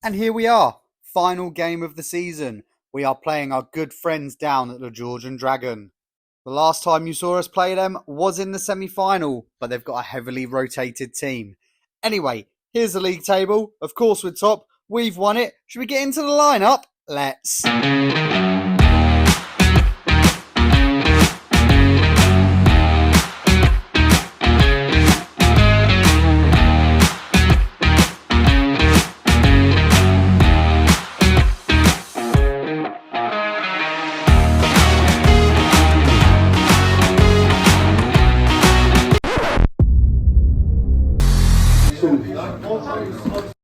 And here we are, final game of the season. We are playing our good friends down at the Georgian Dragon. The last time you saw us play them was in the semi-final, but they've got a heavily rotated team. Anyway, here's the league table. Of course we're top. We've won it. Should we get into the lineup? Let's.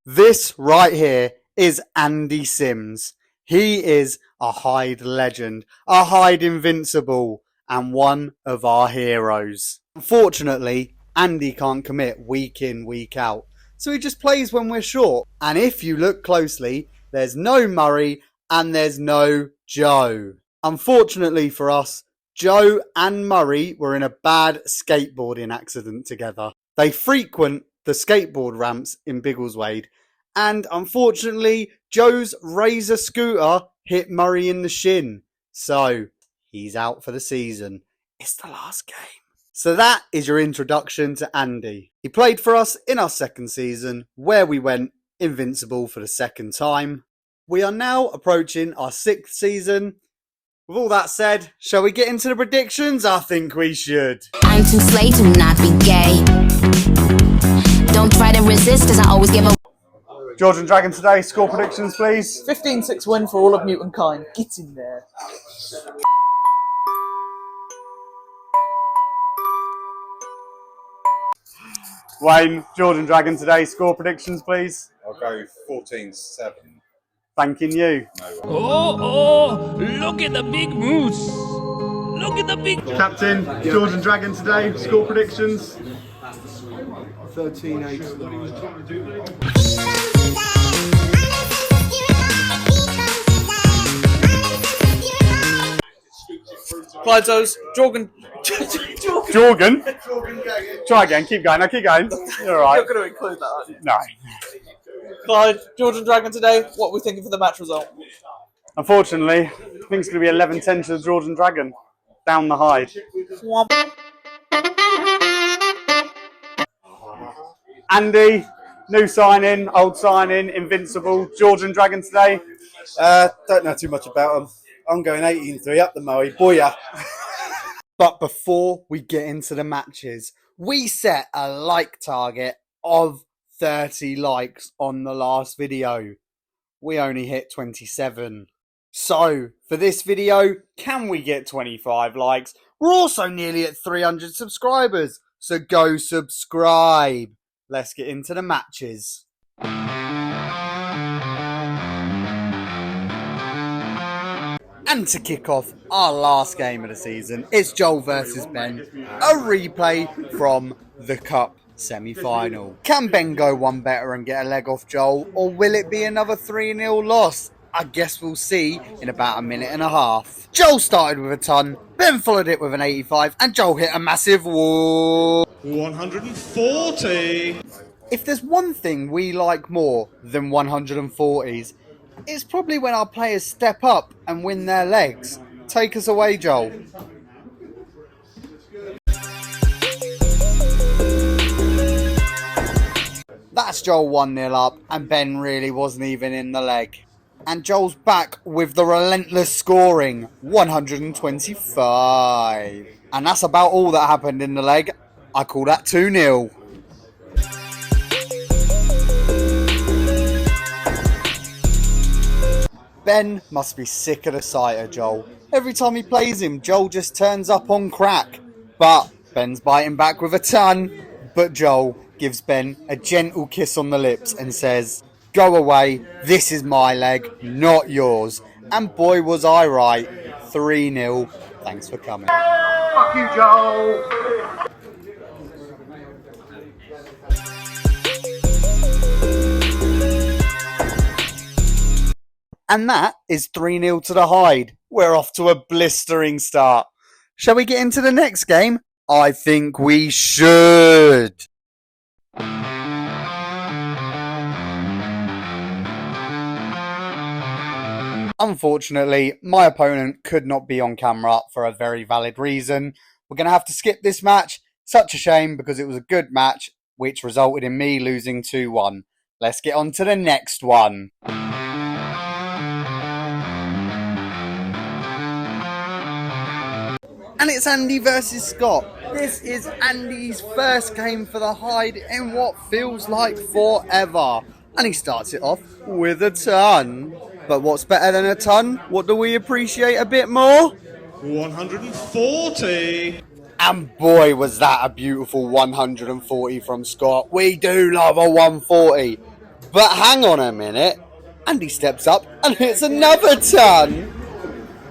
This right here is Andy Sims. He is a Hyde legend, a Hyde invincible, and one of our heroes. Unfortunately, Andy can't commit week in, week out, so he just plays when we're short. And if you look closely, there's no Murray and there's no Joe. Unfortunately for us, Joe and Murray were in a bad skateboarding accident together. They frequent the skateboard ramps in Biggleswade, and unfortunately, Joe's Razor scooter hit Murray in the shin. So, he's out for the season. It's the last game. So that is your introduction to Andy. He played for us in our second season, where we went invincible for the second time. We are now approaching our sixth season. With all that said, shall we get into the predictions? I think we should. I'm too slay to not be gay. Don't try to resist, as I always give a... Georgian Dragon today, score predictions please. 15-6 win for all of mutant kind. Get in there. Wayne, Georgian Dragon today, score predictions please. I'll go 14-7. Thanking you. Oh, look at the big moose. Look at the big... Captain, Georgian Dragon today, score predictions. 13-8. Clyde's Jorgen. Jorgen? Try again, keep going, keep going. You're alright. You're going to include that, aren't you? No. Clyde, Georgian Dragon today. What are we thinking for the match result? Unfortunately, I think it's going to be 11-10 to the Georgian Dragon. Down the Hyde. Andy, new signing, old signing, invincible. Georgian Dragon today. Don't know too much about them. I'm going 18-3 up the Moe. Booyah. But before we get into the matches, we set a like target of 30 likes on the last video. We only hit 27. So, for this video, can we get 25 likes? We're also nearly at 300 subscribers, so go subscribe. Let's get into the matches. And to kick off our last game of the season, it's Joel versus Ben, a replay from the Cup semi-final. Can Ben go one better and get a leg off Joel, or will it be another 3-0 loss? I guess we'll see in about a minute and a half. Joel started with a ton, Ben followed it with an 85, and Joel hit a massive 140. If there's one thing we like more than 140s, it's probably when our players step up and win their legs. Take us away, Joel. That's Joel 1-0 up, and Ben really wasn't even in the leg. And Joel's back with the relentless scoring, 125. And that's about all that happened in the leg. I call that 2-0. Ben must be sick of the sight of Joel. Every time he plays him, Joel just turns up on crack. But Ben's biting back with a ton. But Joel gives Ben a gentle kiss on the lips and says, "Go away, this is my leg, not yours." And boy was I right. 3-0. Thanks for coming. Fuck you, Joel. And that is 3-0 to the Hyde. We're off to a blistering start. Shall we get into the next game? I think we should. Unfortunately, my opponent could not be on camera for a very valid reason. We're going to have to skip this match. Such a shame because it was a good match, which resulted in me losing 2-1. Let's get on to the next one. And it's Andy versus Scott. This is Andy's first game for the Hyde in what feels like forever. And he starts it off with a ton. But what's better than a ton? What do we appreciate a bit more? 140. And boy, was that a beautiful 140 from Scott. We do love a 140. But hang on a minute. Andy steps up and hits another ton.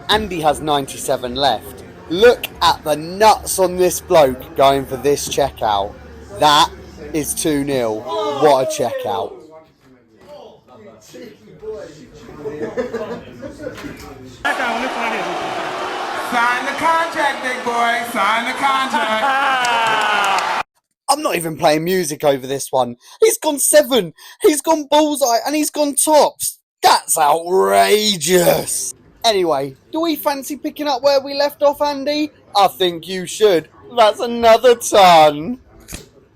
Andy has 97 left. Look at the nuts on this bloke going for this checkout. That is 2-0. What a checkout. Sign the contract, big boy. Sign the contract. I'm not even playing music over this one. He's gone 7. He's gone bullseye and he's gone tops. That's outrageous. Anyway, do we fancy picking up where we left off, Andy? I think you should. That's another ton.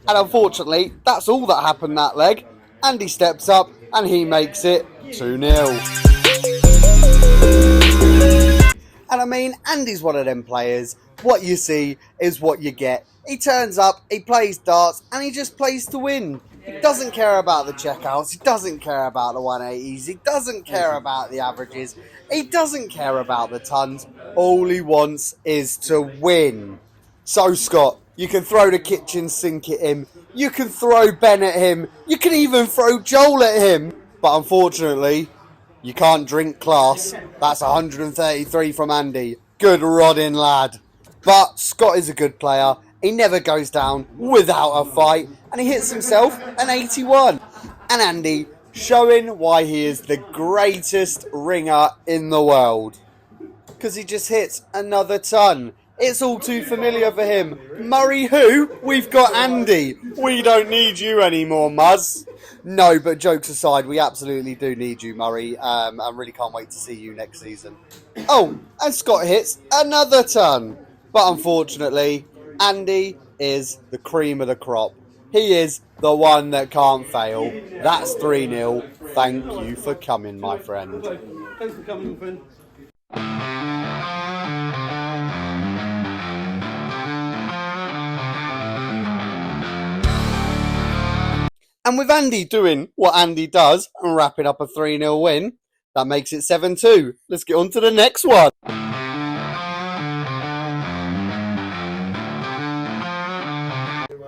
And unfortunately, that's all that happened that leg. Andy steps up and he makes it 2-0. And I mean, Andy's one of them players. What you see is what you get. He turns up, he plays darts, and he just plays to win. He doesn't care about the checkouts. He doesn't care about the 180s. He doesn't care about the averages. He doesn't care about the tons. All he wants is to win. So, Scott, you can throw the kitchen sink at him. You can throw Ben at him. You can even throw Joel at him. But unfortunately, you can't drink class. That's 133 from Andy. Good rodding, lad. But Scott is a good player. He never goes down without a fight. And he hits himself an 81. And Andy showing why he is the greatest ringer in the world. Because he just hits another ton. It's all too familiar for him. Murray who? We've got Andy. We don't need you anymore, Muzz. No, but jokes aside, we absolutely do need you, Murray. I really can't wait to see you next season. Oh, and Scott hits another ton. But unfortunately, Andy is the cream of the crop. He is the one that can't fail. That's 3-0. Thank you for coming, my friend. Thanks for coming, my friend. And with Andy doing what Andy does and wrapping up a 3-0 win, that makes it 7-2. Let's get on to the next one.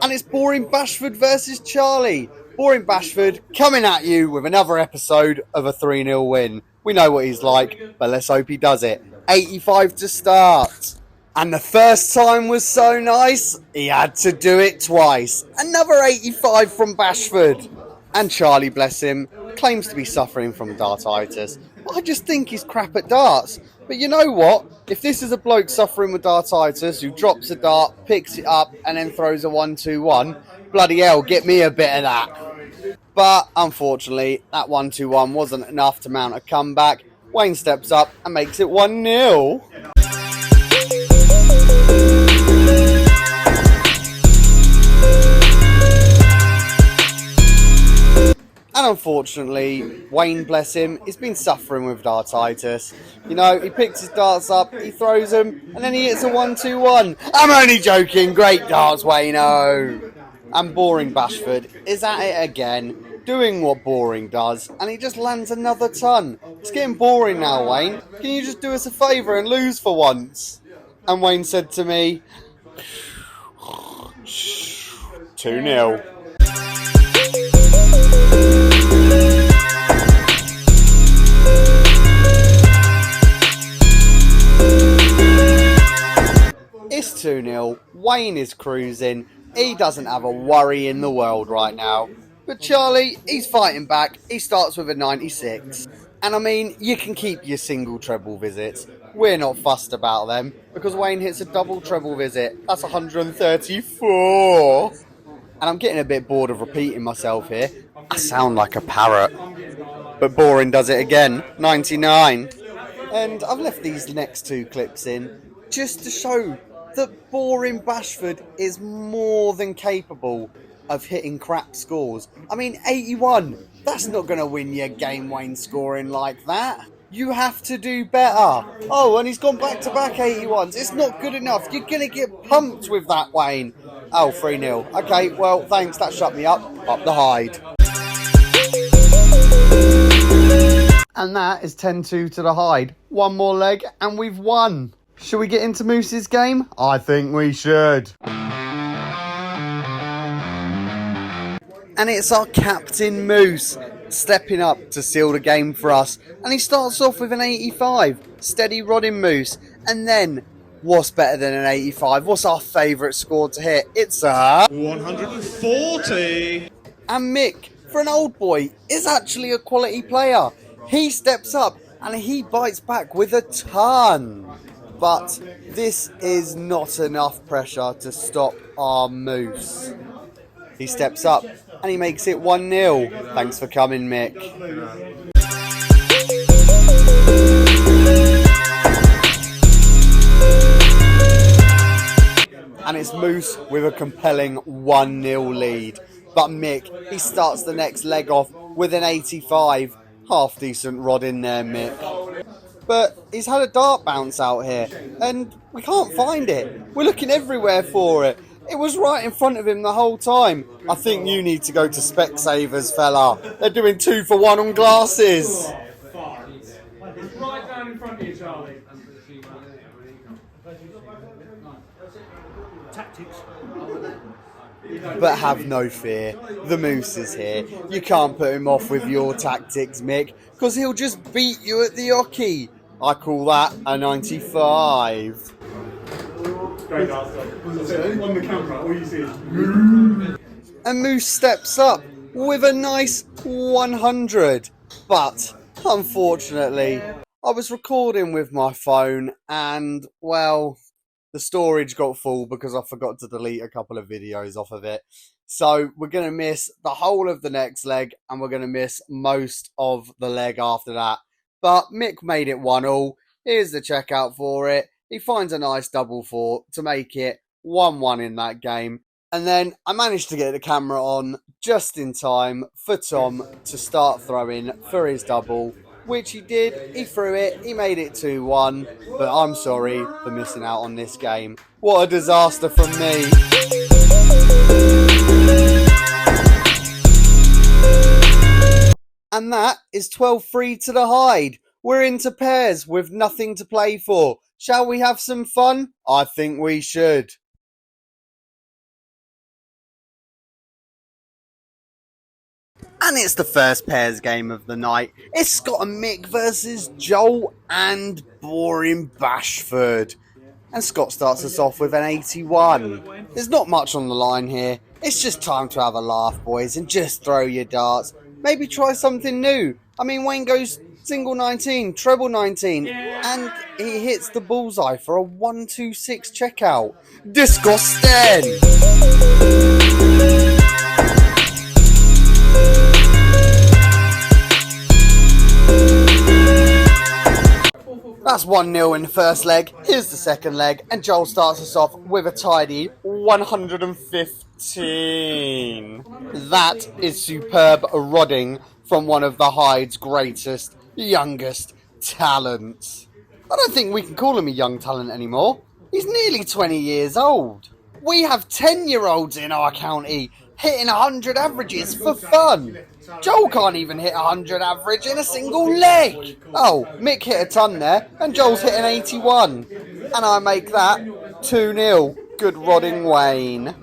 And it's Boring Bashford versus Charlie. Boring Bashford coming at you with another episode of a 3-0 win. We know what he's like, but let's hope he does it. 85 to start. And the first time was so nice, he had to do it twice. Another 85 from Bashford. And Charlie, bless him, claims to be suffering from dartitis. I just think he's crap at darts. But you know what? If this is a bloke suffering with dartitis who drops a dart, picks it up, and then throws a 1-2-1, bloody hell, get me a bit of that. But unfortunately, that 1-2-1 wasn't enough to mount a comeback. Wayne steps up and makes it 1-0. And unfortunately, Wayne, bless him, has been suffering with dartitis. You know, he picks his darts up, he throws them, and then he hits a 1-2-1. I'm only joking, great darts, Wayne-o. And Boring Bashford is at it again, doing what Boring does, and he just lands another ton. It's getting boring now, Wayne. Can you just do us a favour and lose for once? And Wayne said to me, 2-0. It's 2-0. Wayne is cruising. He doesn't have a worry in the world right now. But Charlie, he's fighting back. He starts with a 96. And I mean, you can keep your single treble visits. We're not fussed about them because Wayne hits a double treble visit. That's 134. And I'm getting a bit bored of repeating myself here. I sound like a parrot. But Boring does it again. 99. And I've left these next two clips in just to show that boring Bashford is more than capable of hitting crap scores. I mean, 81, that's not going to win you game Wayne scoring like that. You have to do better. Oh, and he's gone back-to-back 81s. It's not good enough. You're going to get pumped with that, Wayne. Oh, 3-0. Okay, well, thanks. That shut me up. Up the Hyde. And that is 10-2 to the Hyde. One more leg and we've won. Should we get into Moose's game? I think we should. And it's our captain Moose stepping up to seal the game for us. And he starts off with an 85. Steady rodding Moose. And then, what's better than an 85? What's our favourite score to hit? It's a 140. And Mick, for an old boy, is actually a quality player. He steps up and he bites back with a ton. But this is not enough pressure to stop our Moose. He steps up and he makes it 1-0. Thanks for coming, Mick. And it's Moose with a compelling 1-0 lead. But Mick, he starts the next leg off with an 85. Half decent rod in there, Mick. But he's had a dart bounce out here, and we can't find it. We're looking everywhere for it. It was right in front of him the whole time. I think you need to go to Specsavers, fella. They're doing 2 for 1 on glasses. Right down in front of you, Charlie. But have no fear, the Moose is here. You can't put him off with your tactics, Mick, because he'll just beat you at the hockey. I call that a 95. On the camera, all you see is And Moose steps up with a nice 100. But, unfortunately, I was recording with my phone and, well, the storage got full because I forgot to delete a couple of videos off of it. So we're going to miss the whole of the next leg and we're going to miss most of the leg after that. But Mick made it 1-1. Here's the checkout for it. He finds a nice double for to make it 1-1 in that game. And then I managed to get the camera on just in time for Tom to start throwing for his double, which he did. He threw it, he made it 2-1, but I'm sorry for missing out on this game. What a disaster from me. And that is 12-3 to the Hyde. We're into pairs with nothing to play for. Shall we have some fun? I think we should. And it's the first pairs game of the night. It's Scott and Mick versus Joel and boring Bashford. And Scott starts us off with an 81. There's not much on the line here. It's just time to have a laugh, boys, and just throw your darts. Maybe try something new. I mean, Wayne goes single 19, treble 19, and he hits the bullseye for a 126 checkout. Disgusting! That's 1-0 in the first leg. Here's the second leg, and Joel starts us off with a tidy 115. That is superb rodding from one of the Hyde's greatest, youngest talents. I don't think we can call him a young talent anymore. He's nearly 20 years old. We have 10-year-olds in our county hitting 100 averages for fun. Joel can't even hit 100 average in a single leg. Oh, Mick hit a ton there, and Joel's hitting 81. And I make that 2-0. Good rodding, Wayne.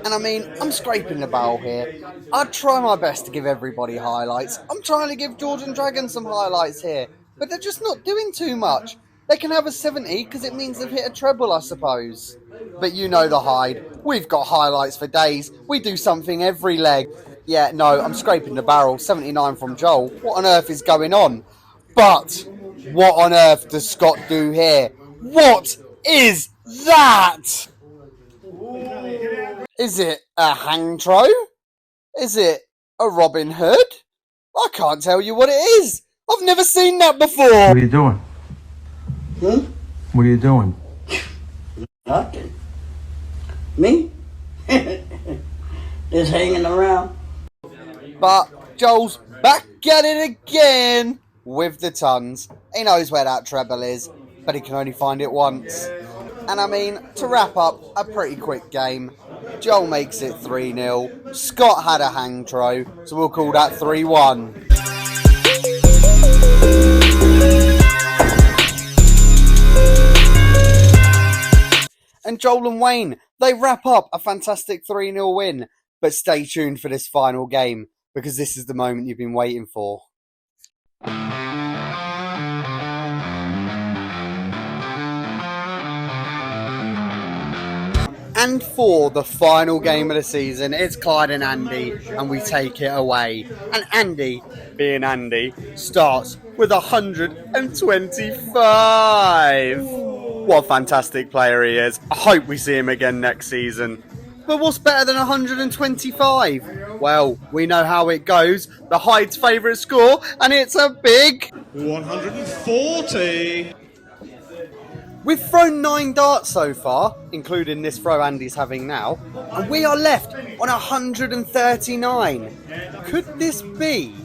And I mean, I'm scraping the barrel here. I'd try my best to give everybody highlights. I'm trying to give Jordan Dragon some highlights here, but they're just not doing too much. They can have a 70 because it means they've hit a treble, I suppose. But you know the Hyde. We've got highlights for days. We do something every leg. Yeah, no, I'm scraping the barrel. 79 from Joel. What on earth is going on? But what on earth does Scott do here? What is that? Is it a hang throw? Is it A Robin Hood? I can't tell you what it is. I've never seen that before. What are you doing? What are you doing? Nothing. Me? Just hanging around. But Joel's back at it again with the tons. He knows where that treble is, but he can only find it once. And I mean, to wrap up, a pretty quick game. Joel makes it 3-0. Scott had a hang throw, so we'll call that 3-1. And Joel and Wayne, they wrap up a fantastic 3-0 win. But stay tuned for this final game, because this is the moment you've been waiting for. And for the final game of the season, it's Clyde and Andy, and we take it away. And Andy, being Andy, starts with 125. What a fantastic player he is. I hope we see him again next season. But what's better than 125? Well, we know how it goes. The Hyde's favourite score, and it's a big 140. We've thrown 9 darts so far, including this throw Andy's having now, and we are left on 139. Could this be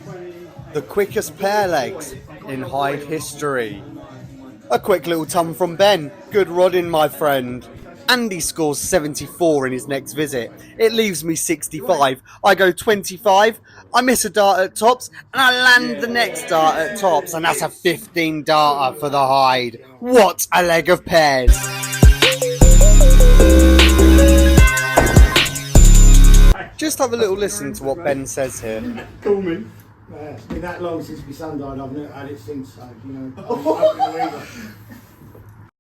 the quickest pair legs in Hyde history? A quick little tum from Ben. Good rodding, my friend. Andy scores 74 in his next visit. It leaves me 65. I go 25. I miss a dart at tops, and I land the next dart at tops, and that's a 15 darter for the Hyde. What a leg of pairs. Just have a little listen to what Ben says here. Call me. It's been that long since my son died, I've never had it since, so, you know.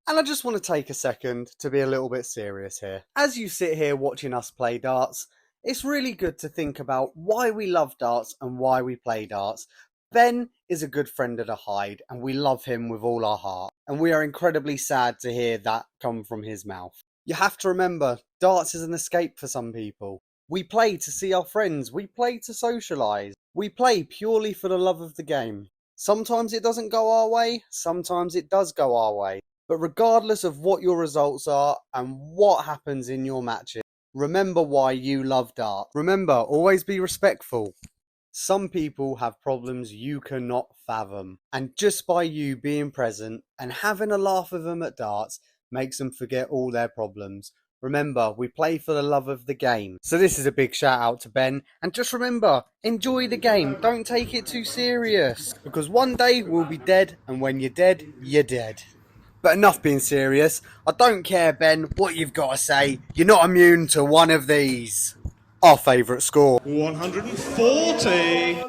And I just want to take a second to be a little bit serious here. As you sit here watching us play darts, it's really good to think about why we love darts and why we play darts. Ben is a good friend of the Hyde, and we love him with all our heart. And we are incredibly sad to hear that come from his mouth. You have to remember, darts is an escape for some people. We play to see our friends. We play to socialise. We play purely for the love of the game. Sometimes it doesn't go our way. Sometimes it does go our way. But regardless of what your results are and what happens in your matches, remember why you love dart. Remember, always be respectful. Some people have problems you cannot fathom. And just by you being present and having a laugh with them at darts makes them forget all their problems. Remember, we play for the love of the game. So this is a big shout out to Ben. And just remember, enjoy the game. Don't take it too serious. Because one day we'll be dead, and when you're dead, you're dead. But enough being serious. I don't care, Ben, what you've got to say. You're not immune to one of these. Our favourite score. 140.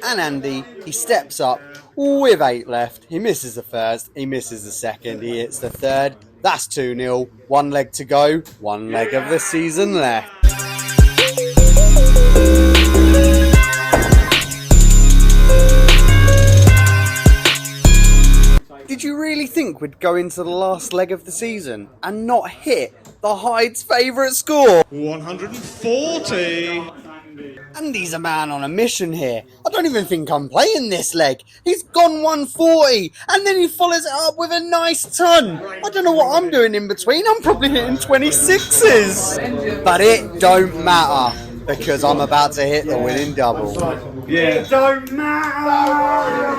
And Andy, he steps up with 8 left. He misses the first. He misses the second. He hits the third. That's 2-0. 1 leg to go. 1 leg of the season left. Did you really think we'd go into the last leg of the season and not hit the Hyde's favourite score? 140. Andy's a man on a mission here. I don't even think I'm playing this leg. He's gone 140 and then he follows it up with a nice ton. I don't know what I'm doing in between. I'm probably hitting 26s. But it don't matter because I'm about to hit the winning double. Yeah. It don't matter.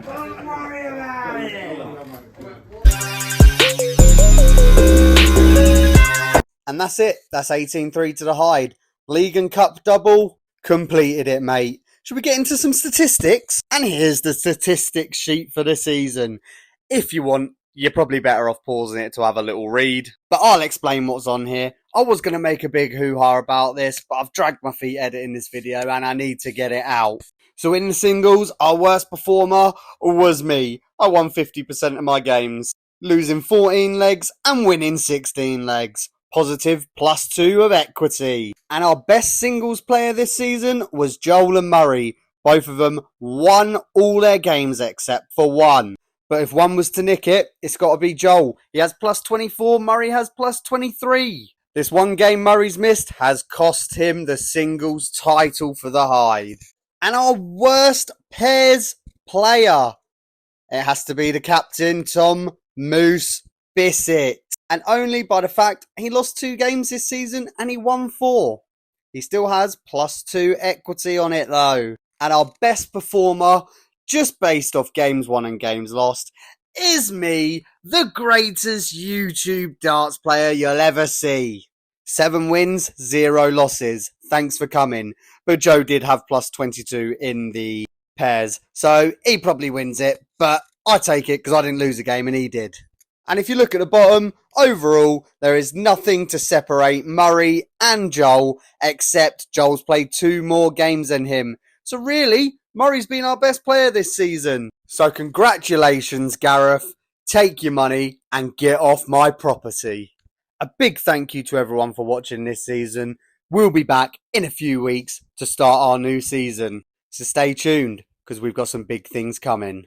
Don't worry about it. And that's it. That's 18-3 to the Hyde. League and Cup double, completed it, mate. Should we get into some statistics? And here's the statistics sheet for the season. If you want, you're probably better off pausing it to have a little read. But I'll explain what's on here. I was going to make a big hoo-ha about this, but I've dragged my feet editing this video and I need to get it out. So in the singles, our worst performer was me. I won 50% of my games, losing 14 legs and winning 16 legs. Positive +2 of equity. And our best singles player this season was Joel and Murray. Both of them won all their games except for one. But if one was to nick it, it's got to be Joel. He has plus 24, Murray has plus 23. This one game Murray's missed has cost him the singles title for the Hyde. And our worst pairs player, it has to be the captain, Tom Moose Bissett. And only by the fact he lost 2 games this season and he won 4. He still has plus 2 equity on it though. And our best performer, just based off games won and games lost, is me, the greatest YouTube darts player you'll ever see. 7 wins, 0 losses. Thanks for coming. But Joe did have plus 22 in the pairs, so he probably wins it, but I take it because I didn't lose a game and he did. And if you look at the bottom, overall, there is nothing to separate Murray and Joel, except Joel's played 2 more games than him. So really, Murray's been our best player this season. So congratulations, Gareth. Take your money and get off my property. A big thank you to everyone for watching this season. We'll be back in a few weeks to start our new season. So stay tuned, because we've got some big things coming.